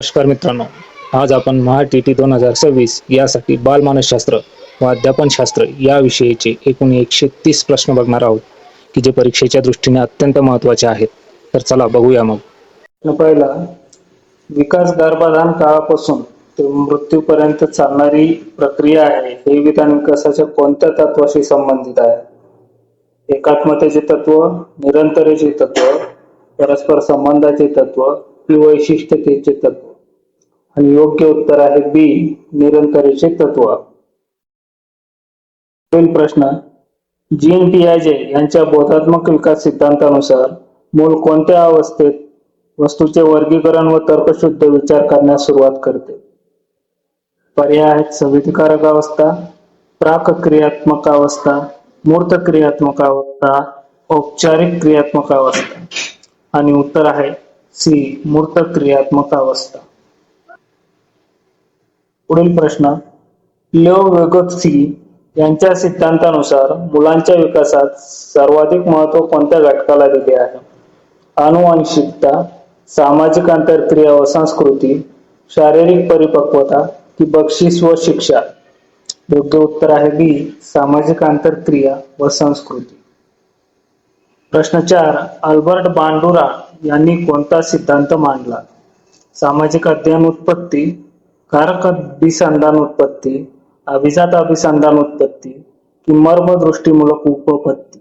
नमस्कार मित्रांनो, आज आपण महा-टी-टी 2026 यासाठी बालमानसशास्त्र व अध्यापनशास्त्र या विषयीचे एकूण 130 प्रश्न बघणार आहोत की जे परीक्षेच्या दृष्टीने अत्यंत महत्त्वाचे आहेत. तर चला बघूया मग. पहिला, विकास गर्भाधान काळापासून ते मृत्यूपर्यंत चालणारी प्रक्रिया आहे. हे विधान विकासाच्या कोणत्या तत्वाशी संबंधित आहे? एकात्मतेचे तत्व, निरंतरेचे तत्व, परस्पर संबंधाचे तत्व की वैशिष्ट्यतेचे तत्व? आणि योग्य उत्तर आहे बी, निरंतरेचे तत्व. पुढील प्रश्न, जीन पियाजे यांच्या बोधात्मक विकास सिद्धांतानुसार मूल कोणत्या अवस्थेत वस्तूचे वर्गीकरण व तर्कशुद्ध विचार करण्यास सुरुवात करते? पर्याय आहेत संवेदीकारक अवस्था, प्राक क्रियात्मक अवस्था, मूर्त क्रियात्मक अवस्था, औपचारिक क्रियात्मक अवस्था. आणि उत्तर आहे सी, मूर्त क्रियात्मक अवस्था. पुढील प्रश्न, लिओ व्यगोत्स्की यांच्या सिद्धांतानुसार मुलांच्या विकासात सर्वाधिक महत्त्व कोणत्या घटकाला दिले आहे? आनुवंशिकता, सामाजिक आंतरक्रिया व संस्कृती, शारीरिक परिपक्वता की बक्षीस व शिक्षा? योग्य उत्तर आहे बी, सामाजिक आंतरक्रिया व संस्कृती. प्रश्न 4, अल्बर्ट बांडुरा यांनी कोणता सिद्धांत मांडला? सामाजिक अध्ययन उत्पत्ती, कारक अभिसंधान उत्पत्ती, अभिजात अभिसंधान उत्पत्ती की मर्म दृष्टीमूलक उपपत्ती?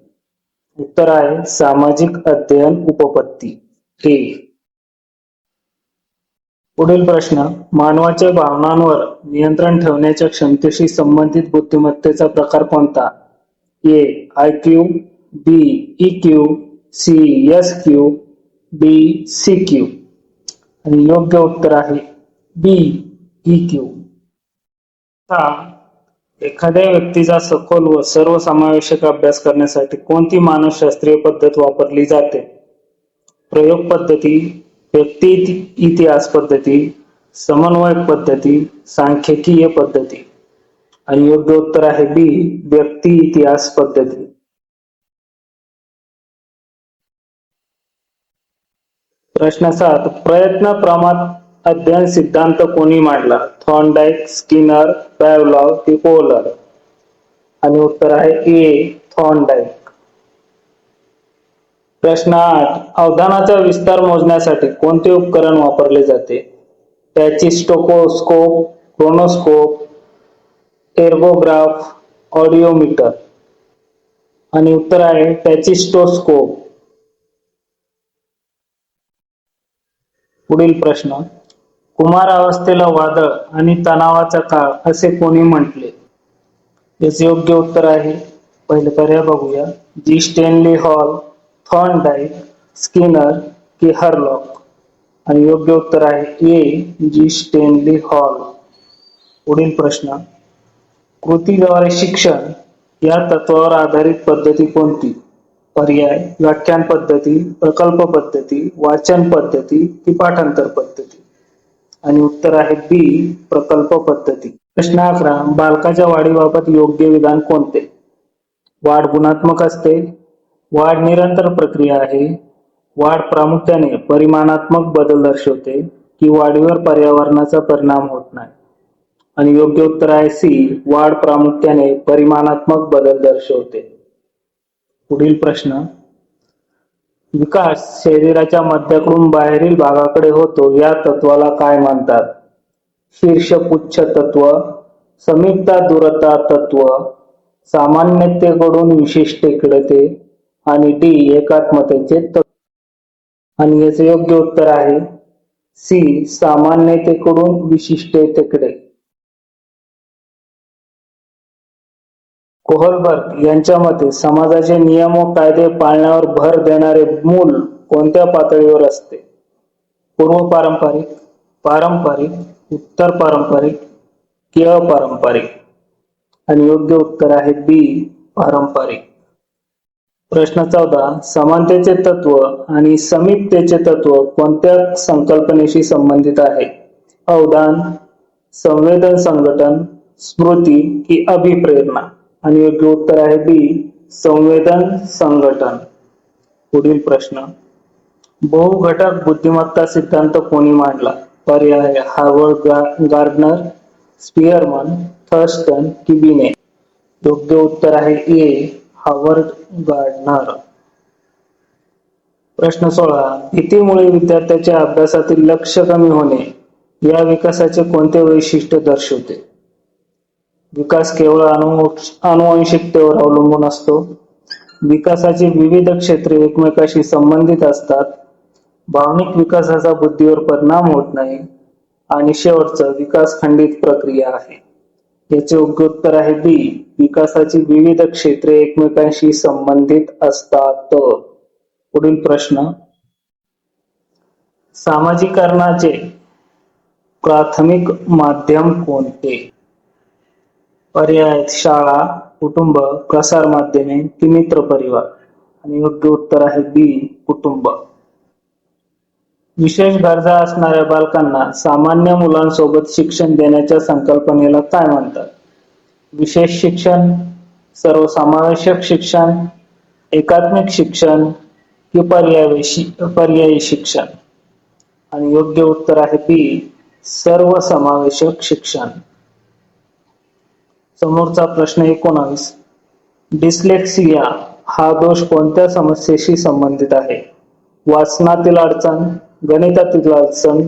उत्तर आहे सामाजिक अध्ययन उपपत्ती हे. पुढील प्रश्न, मानवाच्या भावनांवर नियंत्रण ठेवण्याच्या क्षमतेशी संबंधित बुद्धिमत्तेचा प्रकार कोणता? A IQ, B EQ, C SQ, D CQ. आणि योग्य उत्तर आहे बी EQ. एखाद्या व्यक्तीचा सखोल व सर्वसमावेशक अभ्यास करण्यासाठी कोणती मानसशास्त्रीय पद्धत वापरली जाते? प्रयोग पद्धती, व्यक्ती इतिहास पद्धती, समन्वयक पद्धती, सांख्यिकीय पद्धती? आणि योग्य उत्तर आहे बी, व्यक्ती इतिहास पद्धती. प्रश्न 7, प्रयत्न प्रमाद अध्ययन सिद्धांत कोणी मांडला? थॉर्नडाईक, स्किनर, पॅव्लॉव की कोहलर? आणि उत्तर आहे ए, थॉर्नडाईक. प्रश्न 8, अवधानाचा विस्तार मोजण्यासाठी कोणते उपकरण वापरले जाते? पॅचिस्टोस्कोप, क्रोनोस्कोप, एर्गोग्राफ, ऑडिओमीटर? आणि उत्तर आहे पॅचिस्टोस्कोप. पुढील प्रश्न, कुमार अवस्थेला वादळ आणि तणावाचा काळ असे कोणी म्हटले? याचे योग्य उत्तर आहे, पहिले पर्याय बघूया, जी स्टॅनली हॉल, थॉर्नडाईक, स्किनर की हरलॉक? आणि योग्य उत्तर आहे ए, जी स्टॅनली हॉल. पुढील प्रश्न, कृतीद्वारे शिक्षण या तत्वावर आधारित पद्धती कोणती? पर्याय, व्याख्यान पद्धती, प्रकल्प पद्धती, वाचन पद्धती की पाठांतर पद्धती? आणि उत्तर आहे बी, प्रकल्प पद्धती. प्रश्न 11, बालकाच्या वाढीबाबत योग्य विधान कोणते? वाढ गुणात्मक असते, वाढ निरंतर प्रक्रिया आहे, वाढ प्रामुख्याने परिमाणात्मक बदल दर्शवते की वाढीवर पर्यावरणाचा परिणाम होत नाही? आणि योग्य उत्तर आहे सी, वाढ प्रामुख्याने परिमाणात्मक बदल दर्शवते. पुढील प्रश्न, विकास शरीराच्या मध्याकडून बाहेरील भागाकडे होतो या तत्वाला काय म्हणतात? शीर्षपुच्छ तत्व, समीपता दूरता तत्व, सामान्यतेकडून विशिष्टतेकडे आणि डी एकात्मतेचे तत्व? आणि याचे योग्य उत्तर आहे सी, सामान्यतेकडून विशिष्टतेकडे. कोहलबर्ग यांच्या मते समाजाचे नियम व कायदे पाळण्यावर भर देणारे मूल कोणत्या पातळीवर असते? पूर्व पारंपरिक, पारंपरिक, उत्तर पारंपरिक की अपारंपरिक? आणि योग्य उत्तर आहे बी, पारंपरिक. प्रश्न 14, समानतेचे तत्व आणि समीपतेचे तत्व कोणत्या संकल्पनेशी संबंधित आहे? अवधान, संवेदन संघटन, स्मृती की अभिप्रेरणा? आणि योग्य उत्तर आहे बी, संवेदन संघटन. पुढील प्रश्न, बहुघटक बुद्धिमत्ता सिद्धांत कोणी मांडला? पर्याय हार्वर्ड गार्डनर, स्पियरमन, थर्स्टन की बिने. योग्य उत्तर आहे ए हार्वर्ड गार्डनर. प्रश्न 16. भीतीमुळे विद्यार्थ्याच्या अभ्यासातील लक्ष कमी होणे या विकासाचे कोणते वैशिष्ट्य दर्शवते? विकास केवळ अनुवंशिकतेवर अवलंबून असतो. विकासाची विविध क्षेत्रे एकमेकांशी संबंधित असतात. भावनिक विकासाचा बुद्धीवर परिणाम होत नाही. आणि शेवटचं विकास खंडित प्रक्रिया आहे. याचे योग्य उत्तर आहे बी विकासाची विविध क्षेत्रे एकमेकांशी संबंधित असतात. पुढील प्रश्न. सामाजिकरणाचे प्राथमिक माध्यम कोणते? पर्याय शाळा, कुटुंब, प्रसार माध्यमे की मित्र परिवार. आणि योग्य उत्तर आहे बी कुटुंब. विशेष गरजा असणाऱ्या बालकांना सामान्य मुलांसोबत शिक्षण देण्याच्या संकल्पनेला काय म्हणतात? विशेष शिक्षण, सर्वसमावेशक शिक्षण, एकात्मिक शिक्षण की पर्यायी शिक्षण. आणि योग्य उत्तर आहे बी सर्वसमावेशक शिक्षण. समोरचा प्रश्न 19. डिस्लेक्सिया हा दोष कोणत्या समस्येशी संबंधित आहे? वाचनातील अडचण, गणितातील अडचण,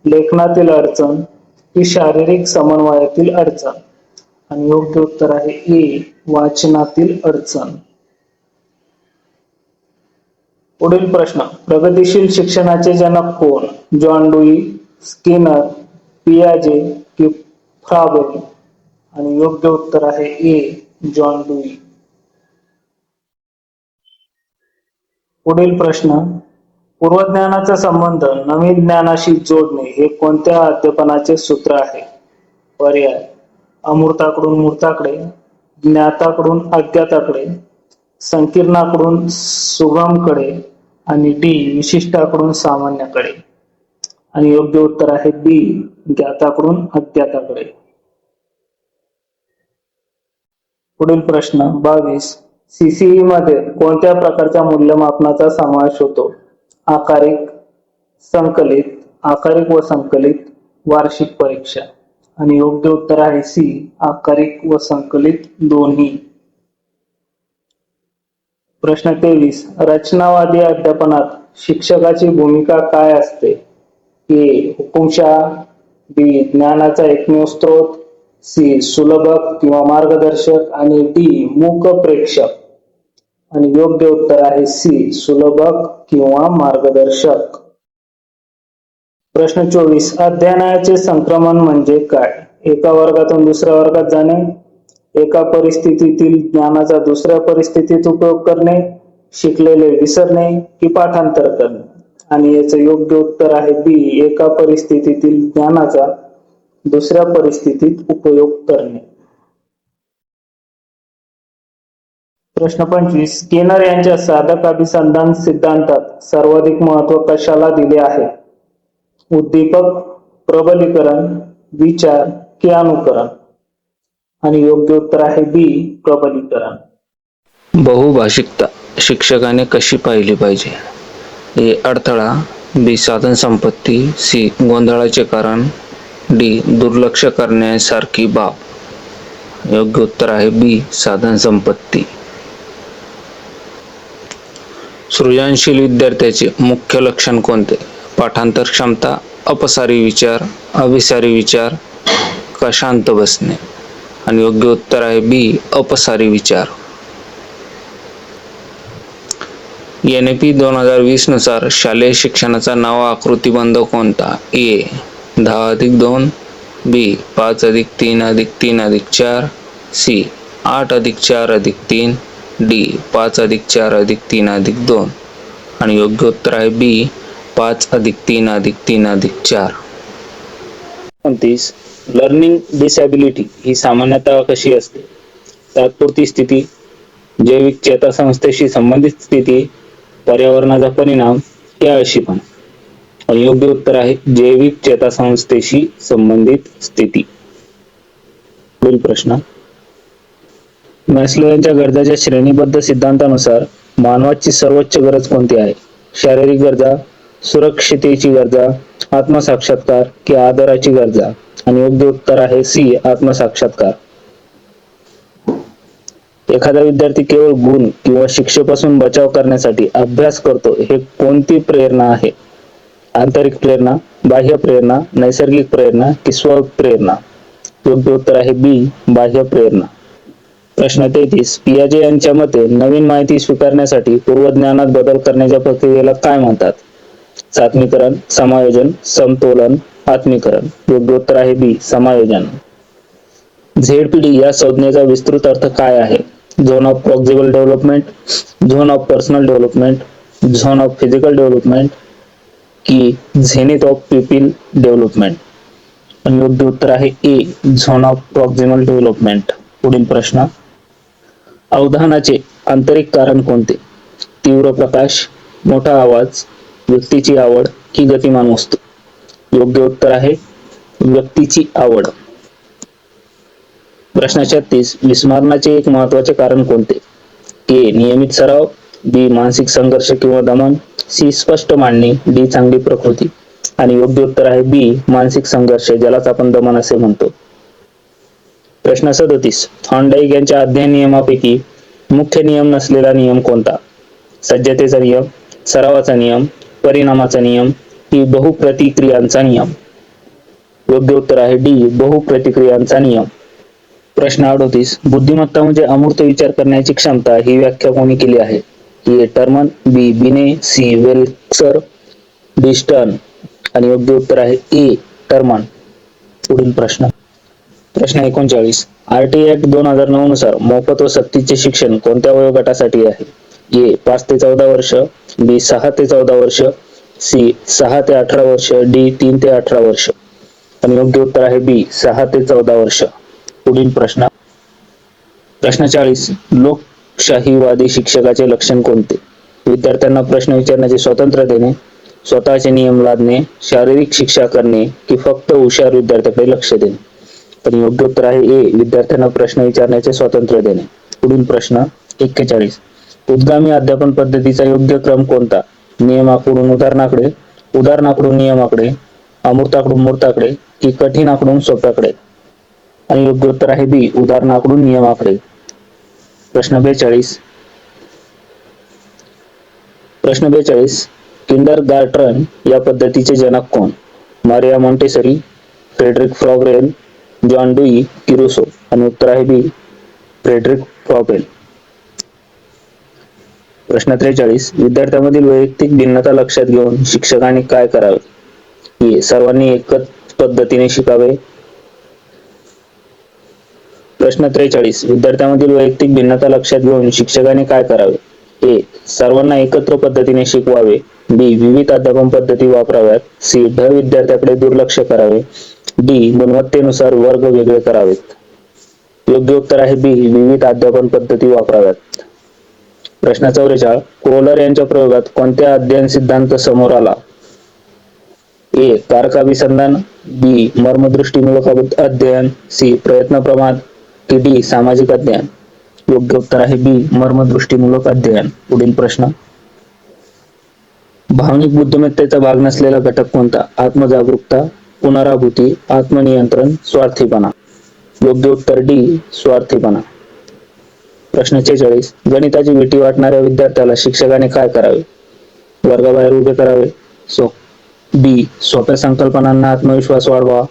लेखनातील अडचण की शारीरिक समन्वयातील अडचण. आणि योग्य उत्तर आहे ए वाचनातील अडचण. पुढील प्रश्न. प्रगतिशील शिक्षणाचे जनक कोण? जॉन डुई, स्किनर, पियाजे की फ्राबेल. आणि योग्य उत्तर आहे ए जॉन डुई. पुढील प्रश्न. पूर्वज्ञानाचा संबंध नवीन ज्ञानाशी जोडणे हे कोणत्या अध्यापनाचे सूत्र आहे? पर्याय अमूर्ताकडून मूर्ताकडे, ज्ञाताकडून अज्ञाताकडे, संकीर्णाकडून सुगमकडे आणि डी विशिष्टाकडून सामान्याकडे. आणि योग्य उत्तर आहे बी ज्ञाताकडून अज्ञाताकडे. पुढील प्रश्न 22. सीसीई मध्ये कोणत्या प्रकारच्या मूल्यमापनाचा समावेश होतो? आकारिक, संकलित, आकारिक व संकलित, वार्षिक परीक्षा. आणि योग्य उत्तर आहे सी आकारिक व संकलित दोन्ही. प्रश्न 23. रचनावादी अध्यापनात शिक्षकाची भूमिका काय असते? ए हुकुमशहा, बी ज्ञानाचा एकमेव स्रोत, सी सुलभक किंवा मार्गदर्शक आणि डी मूक प्रेक्षक. आणि योग्य उत्तर आहे सी सुलभक किंवा मार्गदर्शक. प्रश्न 24. अध्ययनाचे संक्रमण म्हणजे काय? एका वर्गातून दुसऱ्या वर्गात जाणे, एका परिस्थितीतील ज्ञानाचा दुसऱ्या परिस्थितीत उपयोग करणे, शिकलेले विसरणे की पाठांतर करणे. आणि याचे योग्य उत्तर आहे बी एका परिस्थितीतील ज्ञानाचा दुसऱ्या परिस्थितीत उपयोग करणे. प्रश्न 25. स्किनर यांच्या साधक अभिसंधान सिद्धांतात सर्वाधिक महत्व कशाला दिले आहे? उद्दीपक, प्रबलीकरण, विचार की अनुकरण. आणि योग्य उत्तर आहे बी प्रबलीकरण. बहुभाषिकता शिक्षकाने कशी पाहिली पाहिजे? ए अडथळा, बी साधन संपत्ती, सी गोंधळाचे कारण, डी दुर्लक्ष करण्यासारखी बाब. योग्य उत्तर आहे बी साधन संपत्ती. सृजनशील विद्यार्थ्याचे मुख्य लक्षण कोणते? पाठांतर क्षमता, अपसारी विचार, अभिसारी विचार का शांत बसणे. आणि योग्य उत्तर आहे बी अपसारी विचार. NAP 2020 नुसार शालेय शिक्षणाचा नवा आकृतिबंध कोणता? ए 10+2, बी 5+3+3+4, सी 8+4+3, डी 5+4+3+2. आणि योग्य उत्तर आहे बी 5+3+3+4. 29. लर्निंग डिसॅबिलिटी ही सामान्यतः कशी असते? तात्पुरती स्थिती, जैविक चेतासंस्थेशी संबंधित स्थिती, पर्यावरणाचा परिणाम या अशीपणा. योग्य उत्तर आहे जैविक चेतासंस्थेशी संबंधित स्थिती. पुढील प्रश्न. मॅस्लो यांच्या गरजाच्या श्रेणीबद्ध सिद्धांतानुसार मानवाची सर्वोच्च गरज कोणती आहे? शारीरिक गरजा, सुरक्षितेची गरजा, आत्मसाक्षात्कार की आदराची गरजा? आणि योग्य उत्तर आहे सी, आत्मसाक्षात्कार. एखादा विद्यार्थी केवळ गुण किंवा शिक्षेपासून बचाव करण्यासाठी अभ्यास करतो, हे कोणती प्रेरणा आहे? आंतरिक प्रेरणा, बाह्य प्रेरणा, नैसर्गिक प्रेरणा की स्व प्रेरणा? योग्य उत्तर आहे बी, बाह्य प्रेरणा. प्रश्न 33. पियाजे यांच्या मते नवीन माहिती स्वीकारण्यासाठी पूर्वज्ञानात बदल करण्याच्या प्रक्रियेला काय म्हणतात? चाचणीकरण, समायोजन, समतोलन, आत्मीकरण. योग्य उत्तर आहे बी, समायोजन. झेडपीडी या संज्ञेचा विस्तृत अर्थ काय आहे? Zone of proximal development, zone of personal development, zone of physical development की झेनिथ ऑफ पिपिल डेव्हलपमेंट? आणि योग्य उत्तर आहे ए, झोन ऑफ प्रॉक्सिमल डेव्हलपमेंट. पुढील प्रश्न. अवधानाचे आंतरिक कारण कोणते? तीव्र प्रकाश, मोठा आवाज, व्यक्तीची आवड की गतिमान वस्तू? योग्य उत्तर आहे व्यक्तीची आवड. प्रश्न 36. विस्मरणाचे एक महत्त्वाचे कारण कोणते? ए, नियमित सराव, बी, मानसिक संघर्ष किंवा दमन, सी, स्पष्ट मांडणी, डी, चांगली प्रकृती. आणि योग्य उत्तर आहे बी, मानसिक संघर्ष, ज्यालाच आपण दमन असे म्हणतो. प्रश्न 37. थॉर्नडाईक यांच्या अध्ययन नियमापैकी मुख्य नियम नसलेला नियम कोणता? सज्जतेचा नियम, सरावाचा नियम, परिणामाचा नियम की बहुप्रतिक्रियांचा नियम? योग्य उत्तर आहे डी, बहुप्रतिक्रियांचा नियम. प्रश्न 38. बुद्धिमत्ता म्हणजे अमूर्त विचार करण्याची क्षमता, ही व्याख्या कोणी केली आहे? ए, टर्मन, बी, बिने, सी, वेल्सर, डी, स्टर्न. आणि योग्य उत्तर आहे ए, टर्मन. पुढील प्रश्न. प्रश्न 39. आरटीआय ऍक्ट 2009 नुसार मोफत व सक्तीचे शिक्षण कोणत्या वयोगटासाठी आहे? ए, 5 ते 14 वर्ष, बी, 6 ते 14 वर्ष, सी, 6 ते 18 वर्ष, डी, 3 ते 18 वर्ष. आणि योग्य उत्तर आहे बी, 6 ते 14 वर्ष. पुढील प्रश्न. प्रश्न 40. लोकशाहीवादी शिक्षकाचे लक्षण कोणते? विद्यार्थ्यांना प्रश्न विचारण्याचे स्वातंत्र्य देणे, स्वतःचे नियम लादणे, शारीरिक शिक्षा करणे की फक्त हुशार विद्यार्थ्याकडे लक्ष देणे? तर योग्य उत्तर आहे ए, विद्यार्थ्यांना प्रश्न विचारण्याचे स्वातंत्र्य देणे. पुढील प्रश्न 41. उद्गामी अध्यापन पद्धतीचा योग्य क्रम कोणता? नियमाकडून उदाहरणाकडे, उदाहरणाकडून नियमाकडे, अमूर्ताकडून मूर्ताकडे की कठीणाकडून सोप्याकडे? आणि योग्य उत्तर आहे बी, उदाहरणाकडून नियमाकडे. प्रश्न 42. प्रश्न 42. किंडरगार्टन या पद्धतीचे जनक कोण? Maria Montessori, Friedrich Froebel, John Dewey की रुसो? आणि उत्तर आहे बी, फ्रेडरिक फ्रॉबेल. प्रश्न 43. विद्यार्थ्यांमधील वैयक्तिक भिन्नता लक्षात घेऊन शिक्षकांनी काय करावे? ए, सर्वांनी एकच पद्धतीने शिकावे. प्रश्न 43. विद्यार्थ्यांमधील वैयक्तिक भिन्नता लक्षात घेऊन शिक्षकांनी काय करावे? ए, सर्वांना एकत्र पद्धतीने शिकवावे, बी, विविध अध्यापन पद्धती वापराव्यात, सी, ढ विद्यार्थ्याकडे दुर्लक्ष करावे, डी, गुणवत्तेनुसार वर्ग वेगळे करावेत. योग्य उत्तर आहे बी, विविध अध्यापन पद्धती वापराव्यात. प्रश्न 44. क्रोलर यांच्या प्रयोगात कोणत्या अध्ययन सिद्धांत समोर आला? ए, कारकाभिसंधान, बी, मर्मदृष्टीमूलक अध्ययन, सी, प्रयत्न प्रमाद की डी, सामाजिक अध्ययन? योग्य उत्तर आहे बी, मर्मदृष्टीमूलक अध्ययन. पुढील प्रश्न. भावनिक बुद्धिमत्तेचा भाग नसलेला घटक कोणता? आत्मजागरूकता, पुनराभूती, आत्मनियंत्रण, स्वार्थीपणा? योग्य उत्तर डी, स्वार्थीपणा. प्रश्न 46. गणिताची भीती वाटणाऱ्या विद्यार्थ्याला शिक्षकाने काय करावे? वर्गाबाहेर उभे करावे, बी, सोप्या संकल्पनांना आत्मविश्वास वाढवा,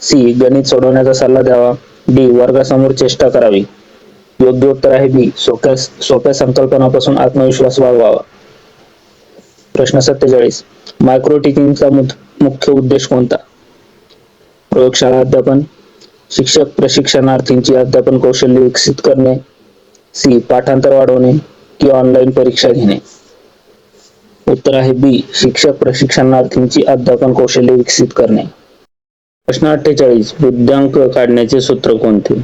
सी, गणित सोडवण्याचा सल्ला द्यावा, डी, वर्गासमोर चेष्टा करावी? योग्य उत्तर आहे बी, सोप्या संकल्पनापासून आत्मविश्वास वाढवावा. प्रश्न 47. मायक्रो टीचिंगचा मुख्य उद्देश कोणता? प्रयोगशाळा अध्यापन, शिक्षक प्रशिक्षणार्थींची अध्यापन कौशल्य विकसित करणे, सी, पाठांतर वाढवणे की ऑनलाईन परीक्षा घेणे? उत्तर आहे बी, शिक्षक प्रशिक्षणार्थींची अध्यापन कौशल्य विकसित करणे. प्रश्न 48. बुद्ध्यांक काढण्याचे सूत्र कोणते?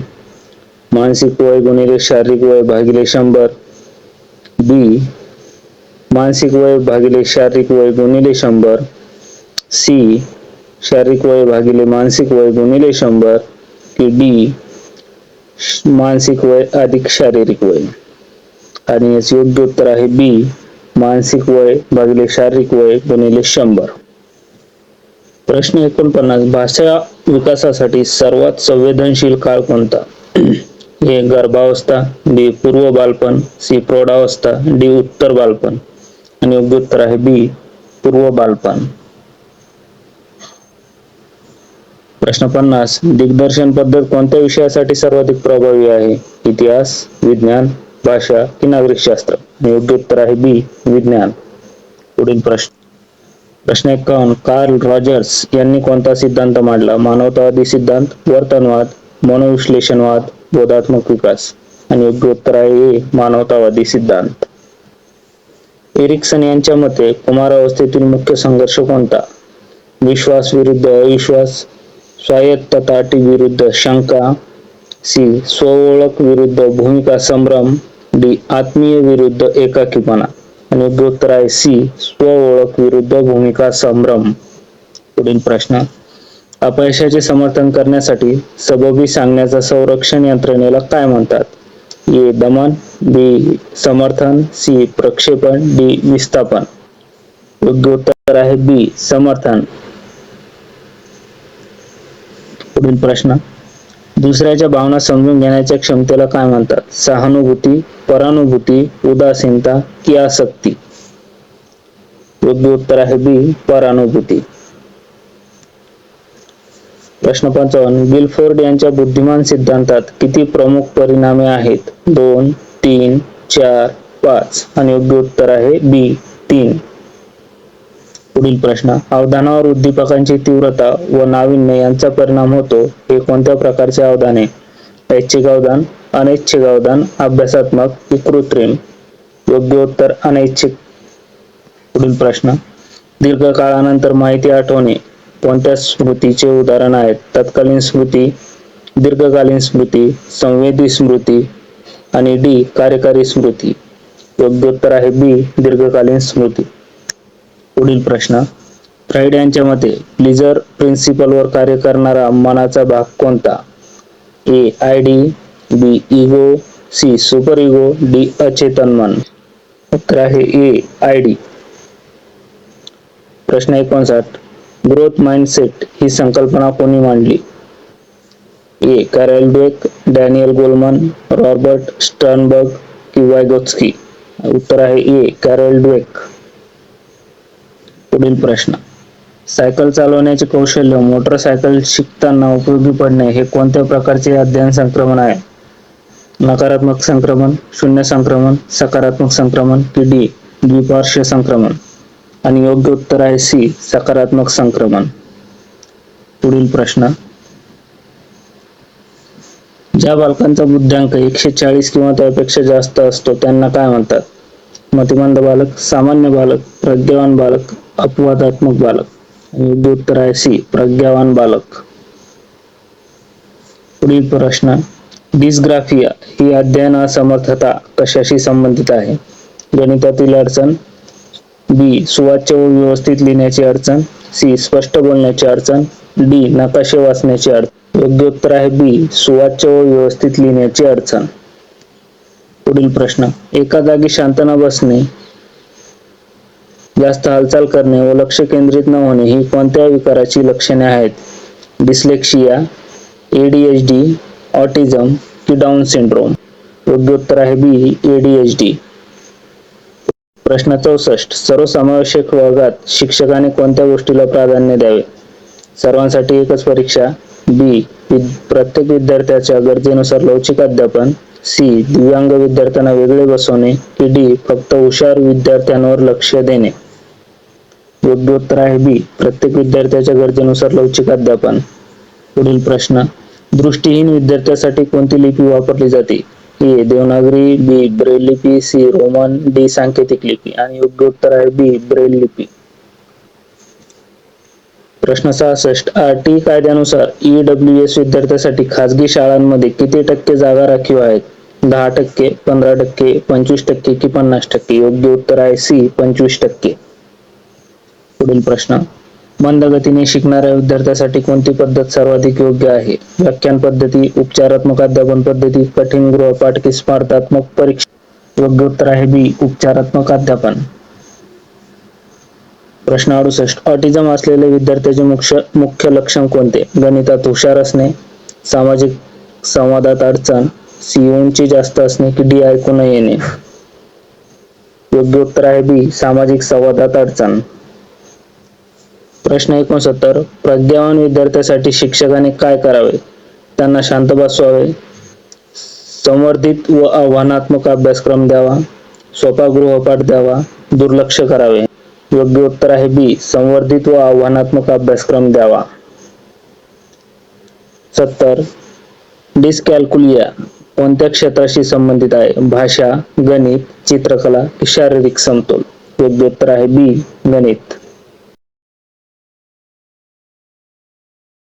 मानसिक वय गुणिले शारीरिक वय भागिले 100, बी, मानसिक वय भागिले शारीरिक वय गुणिले 100, सी, शारीरिक वय भागिले मानसिक वय गुणिले 100 की डी, मानसिक वय अधिक शारीरिक वय? आणि याचे योग्य उत्तर आहे बी, मानसिक वय भागिले शारीरिक वय गुणिले 100. प्रश्न 49. भाषा विकासासाठी सर्वात संवेदनशील काळ कोणता? ए. गर्भावस्था, बी. पूर्व बालपण, सी. प्रौढावस्था, डी. उत्तर बालपण. आणि योग्य उत्तर आहे बी. पूर्व बालपण. प्रश्न 50. दिग्दर्शन पद्धत कोणत्या विषयासाठी सर्वाधिक प्रभावी आहे? इतिहास, विज्ञान, भाषा की नागरिकशास्त्र. योग्य उत्तर आहे बी. विज्ञान. पुढील प्रश्न. प्रश्न 51. कार्ल रॉजर्स यांनी कोणता सिद्धांत मांडला? मानवतावादी सिद्धांत, वर्तनवाद, मनोविश्लेषणवाद, बोधात्मक विकास. आणि योग्य उत्तर आहे ए. मानवतावादी सिद्धांत. एरिक्सन यांच्या मते कुमारावस्थेतील मुख्य संघर्ष कोणता? विश्वास विरुद्ध अविश्वास, स्वायत्तता विरुद्ध शंका, सी. स्वओळख विरुद्ध भूमिका संभ्रम, डी. आत्मीय विरुद्ध एकाकीपणा. आणि योग्य उत्तर आहे सी. स्वओळख विरुद्ध भूमिका संभ्रम. पुढील प्रश्न. अपयशाचे समर्थन करण्यासाठी सबबी सांगण्याच्या संरक्षण यंत्रणेला काय म्हणतात? ए. दमन, बी. समर्थन, सी. प्रक्षेपण, डी. विस्थापन. योग्य उत्तर आहे बी. समर्थन. पुढील प्रश्न. दुसऱ्याच्या भावना समजून घेण्याच्या क्षमतेला काय म्हणतात? सहानुभूती, परानुभूती, उदासीनता की आसक्ती. योग्य उत्तर आहे बी. परानुभूती. प्रश्न 55. गिलफोर्ड यांच्या बुद्धिमान सिद्धांतात किती प्रमुख परिणामे आहेत? 2, 3, 4, 5. आणि योग्य उत्तर आहे बी. 3. पुढील प्रश्न. अवधानावर उद्दीपकांची तीव्रता व नाविन्य यांचा परिणाम होतो. हे कोणत्या प्रकारचे अवधान आहे? ऐच्छिक अवधान, अनैच्छिक अवधान, अभ्यासात्मक की कृत्रिम. योग्य उत्तर अनैच्छिक. पुढील प्रश्न. दीर्घकाळानंतर माहिती आठवणे कोणत्या स्मृतीचे उदाहरण आहेत? तत्कालीन स्मृती, दीर्घकालीन स्मृती, संवेदी स्मृती आणि डी. कार्यकारी स्मृती. योग्य उत्तर आहे बी. दीर्घकालीन स्मृती. पुढील प्रश्न. फ्राइड यांच्या मते प्लीजर प्रिन्सिपलवर कार्य करणारा मनाचा भाग कोणता? A. ID, B. Ego, C. Super ego, D. अचेतन मन. उत्तर आहे ए. आयडी. प्रश्न 59. ग्रोथ माइंडसेट ही संकल्पना कोणी मांडली? A. Carol Dweck, Daniel Goleman, Robert Sternberg की वायगोत्स्की. उत्तर आहे ए. Carol Dweck. पुढील प्रश्न. सायकल चालवण्याचे कौशल्य मोटरसायकल शिकताना उपयोगी पडणे हे कोणत्या प्रकारचे अध्ययन संक्रमण आहे? नकारात्मक संक्रमण, शून्य संक्रमण, सकारात्मक संक्रमण की डी. द्विपार्श्व संक्रमण. आणि योग्य उत्तर आहे सी. सकारात्मक संक्रमण. पुढील प्रश्न. ज्या बालकांचा बुद्ध्यांक 140 किंवा त्यापेक्षा जास्त असतो त्यांना काय म्हणतात? मतिमंद बालक, सामान्य बालक, प्रज्ञावान बालक, अपवादात्मक बालक. आणि योग्य उत्तर आहे सी. प्रज्ञावान बालक. पुढील प्रश्न. डिस्ग्राफिया ही अध्ययन असमर्थता कशाशी संबंधित आहे? गणितातील अडचण, बी. सुवाच्य व व्यवस्थित लिहिण्याची अडचण, सी. स्पष्ट बोलण्याची अडचण, डी. नकाशे वाचण्याची अडचण. योग्य उत्तर आहे बी. सुवाच्य व व्यवस्थित लिहिण्याची अडचण. पुढील प्रश्न. एका जागी शांत न बसणे, जास्त हालचाल करणे व लक्ष केंद्रित न होणे ही कोणत्या विकाराची लक्षणे आहेत? डिस्लेक्सिया, ADHD, ऑटिझम की डाऊन सिंड्रोम. योग्य उत्तर आहे बी. ADHD. प्रश्न 64. सर्वसमावेशक वर्गात शिक्षकाने कोणत्या गोष्टीला प्राधान्य द्यावे? सर्वांसाठी एकच परीक्षा, बी. प्रत्येक विद्यार्थ्याच्या गरजेनुसार लवचिक अध्यापन, सी. दिव्यांग विद्यार्थ्यांना वेगळे बसवणे की डी. फक्त हुशार विद्यार्थ्यांवर लक्ष देणे. योग्य उत्तर आहे बी. प्रत्येक विद्यार्थ्याच्या गरजेनुसार लवचिक अध्यापन. पुढील प्रश्न. दृष्टिहीन विद्यार्थ्यांसाठी कोणती लिपी वापरली जाते? ए. देवनागरी, बी. ब्रेल लिपी, सी. Roman, D. सांकेतिक लिपी. आणि योग्य उत्तर आहे बी. ब्रेल लिपी. प्रश्न 66. RT कायद्यानुसार EWS विद्यार्थ्यांसाठी खाजगी शाळांमध्ये किती टक्के जागा राखीव आहेत? 10%, 15%, 25% की 50%. योग्य उत्तर आहे सी. 25%. पुढील प्रश्न. मंद गतीने शिकणाऱ्या विद्यार्थ्यांसाठी कोणती पद्धत सर्वाधिक योग्य आहे? व्याख्यान पद्धती, उपचारात्मक अध्यापन पद्धती, कठीण गृहपाठ की स्पर्धात्मक परीक्षा. योग्य उत्तर आहे बी. उपचारात्मक अध्यापन. प्रश्न 68. ऑटिझम असलेल्या विद्यार्थ्याचे मुख्य लक्षण कोणते? गणितात हुशार असणे, सामाजिक संवादात अडचण, सी उंची जास्त असणे की डी ऐकू न येणे. योग्य उत्तर आहे बी सामाजिक संवादात अडचण. प्रश्न 69. प्रज्ञावान विद्यार्थ्यासाठी शिक्षकाने काय करावे? त्यांना शांत बसवावे, संवर्धित व आव्हानात्मक अभ्यासक्रम द्यावा, सोपा गृहपाठ द्यावा, दुर्लक्ष करावे. योग्य उत्तर आहे बी संवर्धित व आव्हानात्मक अभ्यासक्रम द्यावा. 70. डिस्कॅल्कुलिया कोणत्या क्षेत्राशी संबंधित आहे? भाषा, गणित, चित्रकला की शारीरिक समतोल. योग्य उत्तर आहे बी गणित.